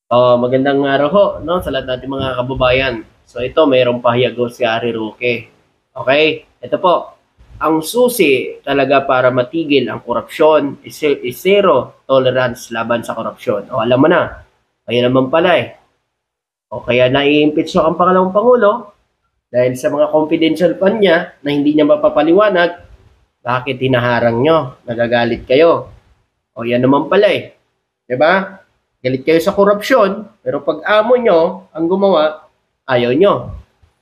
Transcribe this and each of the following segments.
Magandang araw ho, no, sa lahat nating mga kababayan. So ito, mayroong pahayag ho si Ari Roque. Okay, ito po. Ang susi talaga para matigil ang korupsyon is zero tolerance laban sa korupsyon. O alam mo na, kaya naman pala eh. O kaya nai-impeach ang pangalawang pangulo dahil sa mga confidential fund niya na hindi niya mapapaliwanag, bakit hinaharang nyo? Nagagalit kayo. O yan naman pala eh. 'Di ba? Galit kayo sa korupsyon, pero pag amo nyo ang gumawa, ayaw nyo.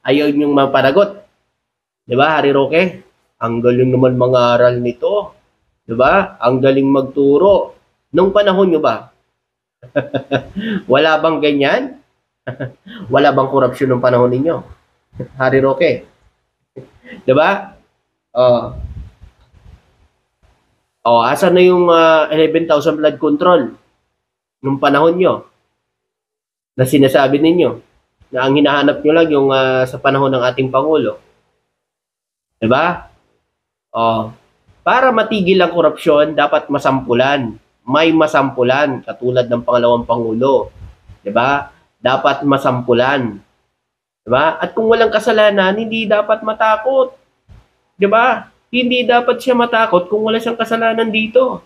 Ayaw nyo mapanagot. 'Di ba, Harry Roque? Ang galing naman mangaral nito. 'Di ba? Ang galing magturo. Nung panahon nyo ba? Wala bang ganyan? Wala bang korupsyon nung panahon ninyo? Harry Roque. 'Di ba? Oh. Asan na yung 11,000 blood control nung panahon nyo na sinasabi ninyo na ang hinahanap nyo lang yung sa panahon ng ating Pangulo. Diba? Para matigil ang korupsyon, dapat masampulan. May masampulan, katulad ng pangalawang Pangulo. Diba? Dapat masampulan. Diba? At kung walang kasalanan, hindi dapat matakot. Diba? Hindi dapat siya matakot kung wala siyang kasalanan dito.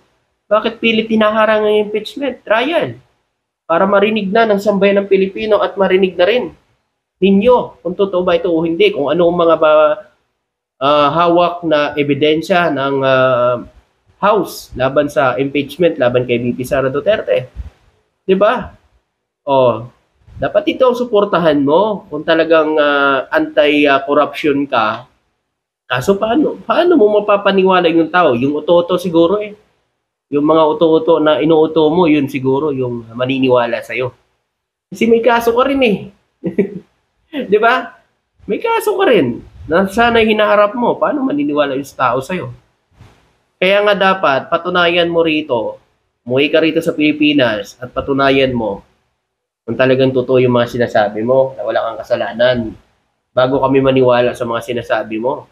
Bakit pilit hinaharang ang impeachment? Trial. Para marinig na ng sambayan ng Pilipino at marinig na rin ninyo kung totoo ba ito o hindi, kung ano ang mga hawak na ebidensya ng House laban sa impeachment, laban kay VP Sara Duterte. 'Di ba? Dapat ito ang suportahan mo kung talagang anti-corruption ka. Kaso paano mo mapapaniwala yung tao? Yung uto-uto siguro eh. Yung mga uto-uto na inuuto mo, yun siguro yung maniniwala sa'yo. Kasi may kaso ka rin eh. Di ba? May kaso ka rin. Na sana hinaharap mo. Paano maniniwala yung tao sa'yo? Kaya nga dapat, patunayan mo rito, umuwi ka rito sa Pilipinas at patunayan mo kung talagang totoo yung mga sinasabi mo na wala kang kasalanan bago kami maniwala sa mga sinasabi mo.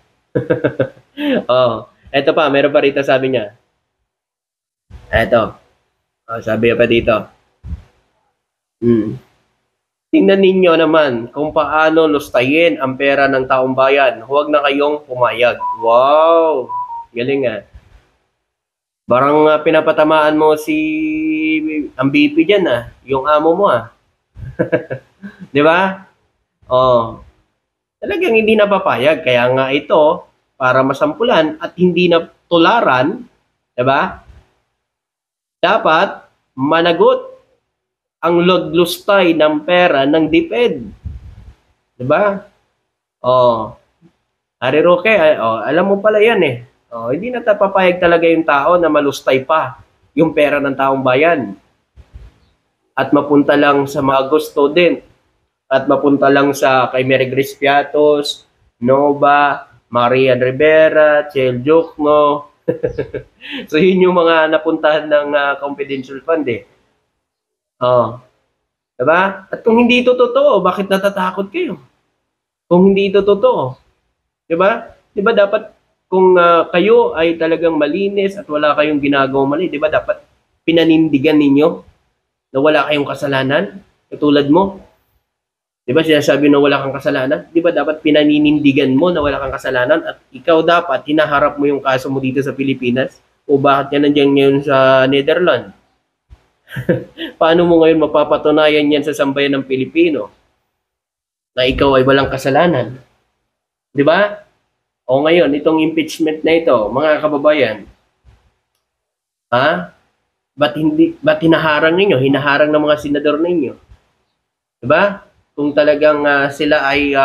Eto pa, meron pa rito sabi niya. Eto. Sabi pa dito. Tingnan ninyo naman kung paano lustayin ang pera ng taong bayan. Huwag na kayong pumayag. Wow! Galing nga. Parang pinapatamaan mo ang BP dyan yung amo mo Di ba? Talagang hindi napapayag. Kaya nga ito, para masampulan at hindi na tularan, diba? Dapat managot ang lustay ng pera ng DepEd. Diba? Harry Roque, alam mo pala yan eh. Hindi na papayag talaga yung tao na malustay pa yung pera ng taong bayan. At mapunta lang sa mga gusto din. At mapunta lang sa kay Mary Grace Piatos, Nova, Marian Rivera, Chel Jokno. So yun yung mga napuntahan ng confidential fund eh. Diba? At kung hindi ito totoo, bakit natatakot kayo? Kung hindi ito totoo. Diba? Diba dapat kung kayo ay talagang malinis at wala kayong ginagawang mali, diba dapat pinanindigan ninyo na wala kayong kasalanan? Katulad mo, di ba sinasabi na wala kang kasalanan? Di ba dapat pinaninindigan mo na wala kang kasalanan at ikaw dapat hinaharap mo yung kaso mo dito sa Pilipinas? O bakit yan nandiyan ngayon sa Netherlands? Paano mo ngayon mapapatunayan yan sa sambayan ng Pilipino na ikaw ay walang kasalanan? Di ba? O ngayon, itong impeachment na ito, mga kababayan, ba't hinaharang ninyo? Hinaharang ng mga senador ninyo. Di ba? Kung talagang sila ay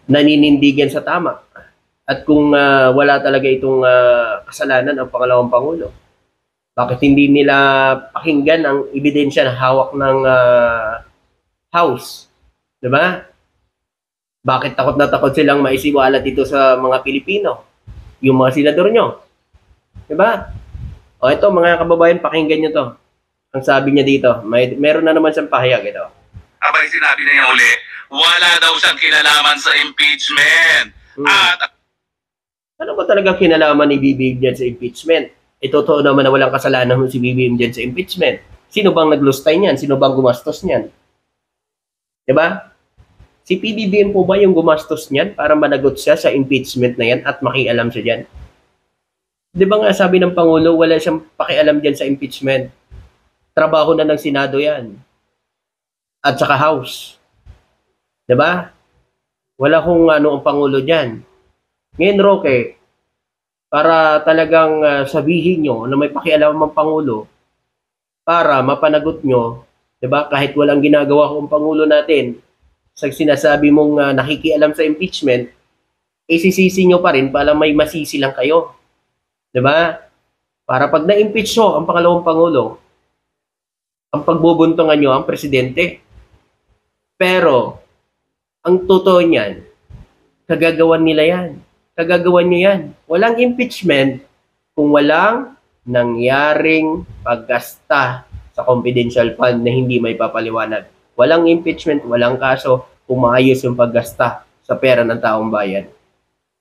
naninindigan sa tama at kung wala talaga itong kasalanan ang pangalawang Pangulo, bakit hindi nila pakinggan ang ebidensya na hawak ng House? Diba? Bakit takot na takot silang maisiwala dito sa mga Pilipino? Yung mga senador nyo. Diba? Ito mga kababayan, pakinggan nyo to. Ang sabi niya dito, meron na naman siyang pahayag ito. Abay sinabi niya uli, wala daw siyang kinalaman sa impeachment. At ano ba talaga kinalaman ni BBM dyan sa impeachment? Totoo naman na walang kasalanan si BBM dyan sa impeachment. Sino bang naglustay niyan? Sino bang gumastos niyan? Diba? Si PBBM po ba yung gumastos niyan para managot siya sa impeachment na yan at makialam siya dyan? Di ba nga sabi ng Pangulo, wala siyang pakialam dyan sa impeachment. Trabaho na ng Senado yan. At saka House. Di ba? Wala kung ano ang Pangulo dyan. Ngayon, Roque, para talagang sabihin nyo na may pakialam ang Pangulo, para mapanagot nyo, di ba, kahit walang ginagawa kong Pangulo natin, sa sinasabi mong nakikialam sa impeachment, isisisi nyo pa rin para may masisi lang kayo. Di ba? Para pag na-impeach nyo ang pangalawang Pangulo, ang pagbubuntungan nyo ang presidente. Pero, ang totoo niyan, kagagawan nila yan. Kagagawan nyo yan. Walang impeachment kung walang nangyaring paggasta sa confidential fund na hindi may papaliwanag. Walang impeachment, walang kaso kung maayos yung paggasta sa pera ng taong bayan.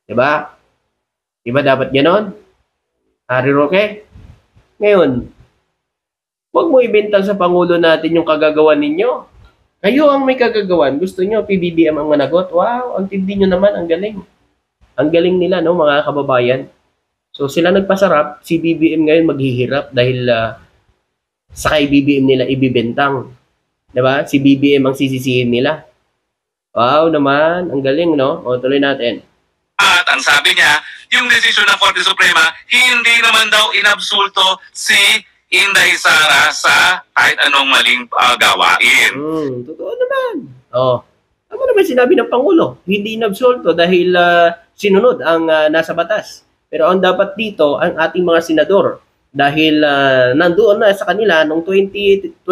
Diba? Diba dapat ganon? Harry Roque? Ngayon, huwag mo ibintang sa Pangulo natin yung kagagawan ninyo. Kayo ang may kagagawan. Gusto nyo, PBBM ang managot? Wow, ang tindi nyo naman, ang galing. Ang galing nila, no, mga kababayan. So sila nagpasarap, si BBM ngayon maghihirap dahil sa kay BBM nila ibibentang. 'Di ba? Si BBM ang sisisihin nila. Wow naman, ang galing, no? O tuloy natin. At ang sabi niya, yung desisyon ng Korte Suprema, hindi naman daw inabsulto si Inday Sara sa kahit anong maling gawain. Totoo naman. Oh. Ano naman sinabi ng Pangulo? Hindi inabsulto dahil sinunod ang nasa batas. Pero ang dapat dito, ang ating mga senador, dahil nandoon na sa kanila noong 2019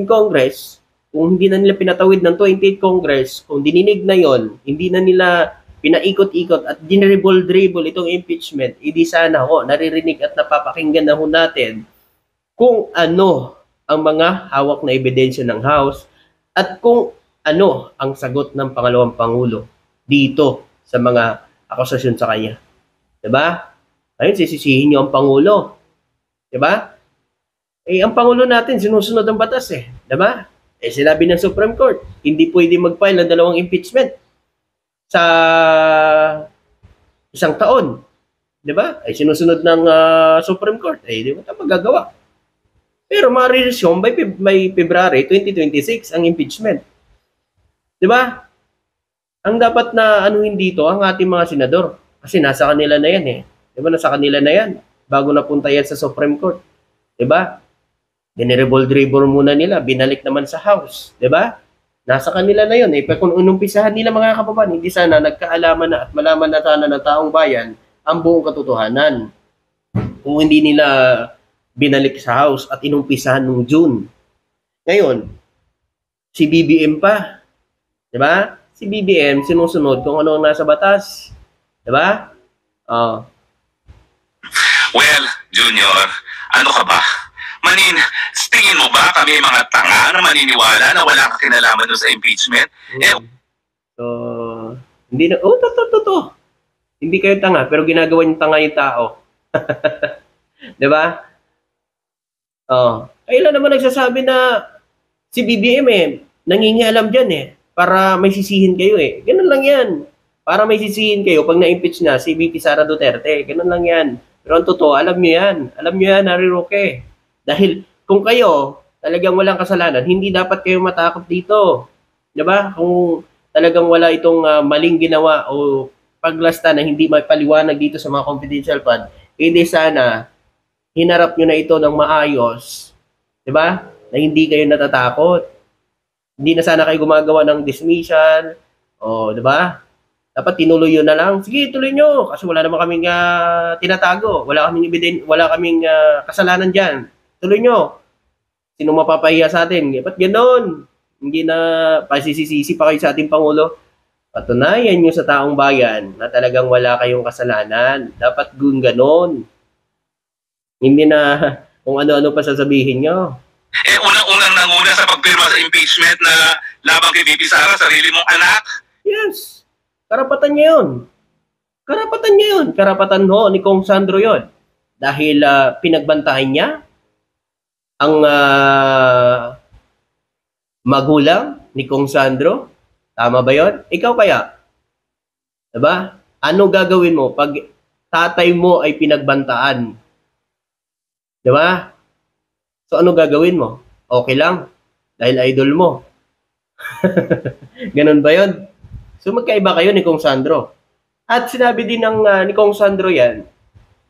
Congress, kung hindi na nila pinatawid ng 28 Congress, kung dininig na yon, hindi na nila pinaikot-ikot at dinribble-dribble itong impeachment, hindi sana naririnig at napapakinggan na natin kung ano ang mga hawak na ebidensya ng House at kung ano ang sagot ng pangalawang Pangulo dito sa mga akusasyon sa kanya. Diba? Ayun, sisisihin nyo ang Pangulo. Diba? Eh, ang Pangulo natin, sinusunod ang batas eh. Diba? Eh, sinabi ng Supreme Court, hindi pwede mag-file ng 2 impeachment sa isang taon. Diba? Ay, sinusunod ng Supreme Court. Eh, di ba ito magagawa? Pero ma-resume by February 2026 ang impeachment. Diba? Ang dapat na anuhin dito ang ating mga senador. Kasi nasa kanila na yan eh. Diba? Nasa kanila na yan. Bago napunta yan sa Supreme Court. Diba? Diniribol-dribble muna nila. Binalik naman sa House. Diba? Nasa kanila na yun eh. Pero kung inumpisahan nila mga kababayan, hindi sana nagkaalaman na at malaman na sana ng taong bayan ang buong katotohanan. Kung hindi nila binalik sa House at inumpisahan noong June. Ngayon, si BBM pa. Diba? Si BBM sinusunod kung ano ang nasa batas. Diba? Well, Junior, ano ka ba? Manin, tingin mo ba kami mga tanga na maniniwala na wala ka kinalaman doon sa impeachment? So, hindi na, totoo. Hindi kayo tanga, pero ginagawa niyo tanga yung tao. Diba? Kailan naman nagsasabi na si BBM nangingialam dyan para may sisihin kayo Ganun lang yan. Para may sisihin kayo pag na-impeach na si VP Sara Duterte. Ganun lang yan. Pero ang totoo, alam nyo yan. Alam nyo yan, Harry Roque. Dahil kung kayo talagang walang kasalanan, hindi dapat kayo matakot dito. Diba? Kung talagang wala itong maling ginawa o paglasta na hindi may paliwanag dito sa mga confidential fund, hindi sana hinarap nyo na ito ng maayos. Diba? Na hindi kayo natatakot. Hindi na sana kayo gumagawa ng dismissal. Diba? Dapat tinuloy yun na lang. Sige, tuloy nyo. Kasi wala naman kaming tinatago. Wala kaming kasalanan dyan. Tuloy nyo. Sino mapapahiya sa atin? Ba't ganon? Hindi na pasisisi pa kayo sa ating Pangulo. Patunayan nyo sa taong bayan na talagang wala kayong kasalanan. Dapat ganon. Hindi na kung ano-ano pa sasabihin nyo. Unang-unang nanguna sa pagpirma sa impeachment na labang kay VP Sara, sarili mong anak. Yes. Karapatan niya yun. Karapatan niya yun. Karapatan ni Kong Sandro yun. Dahil pinagbantahan niya ang magulang ni Kong Sandro? Tama ba yon? Ikaw kaya? Diba? Ano gagawin mo pag tatay mo ay pinagbantaan? Diba? So ano gagawin mo? Okay lang. Dahil idol mo. Ganun ba yon? So magkaiba kayo ni Kong Sandro. At sinabi din ng ni Kong Sandro yan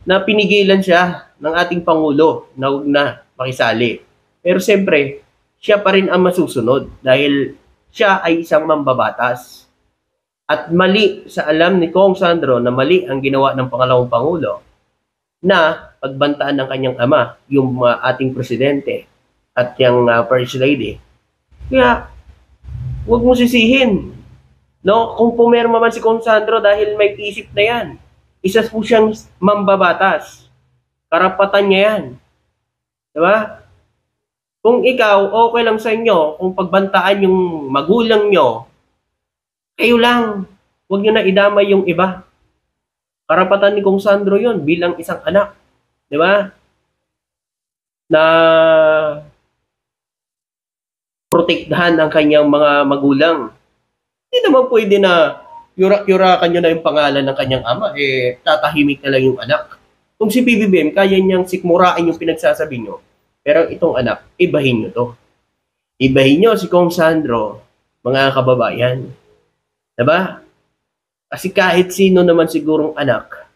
na pinigilan siya ng ating Pangulo na huwag na makisali. Pero siyempre, siya pa rin ang masusunod dahil siya ay isang mambabatas. At mali sa alam ni Kong Sandro na mali ang ginawa ng pangalawang Pangulo na pagbantaan ng kanyang ama, yung ating presidente at yung First Lady. Kaya, huwag mo sisihin. No? Kung pumirma man si Kong Sandro dahil may isip na yan, isa po siyang mambabatas. Karapatan niya yan. Diba? Kung ikaw, okay lang sa inyo, kung pagbantaan yung magulang nyo, kayo lang. Huwag nyo na idamay yung iba. Karapatan ni Kong Sandro yun bilang isang anak. Diba? Na protektahan ang kanyang mga magulang. Hindi naman pwede na yurak-yurakan nyo na yung pangalan ng kanyang ama, tatahimik na lang yung anak. Kung si PBBM, kaya niyang sikmurain yung pinagsasabi nyo, pero itong anak, ibahin nyo to. Ibahin nyo si Kong Sandro, mga kababayan. Diba? Kasi kahit sino naman sigurong anak,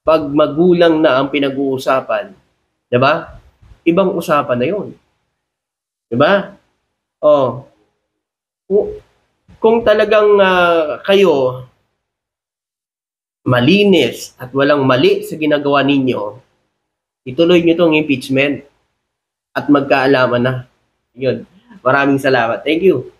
pag magulang na ang pinag-uusapan, diba? Ibang usapan na yun. Diba? Oh. Kung talagang kayo malinis at walang mali sa ginagawa ninyo, ituloy nyo itong impeachment at magkaalaman na. Yun. Maraming salamat. Thank you.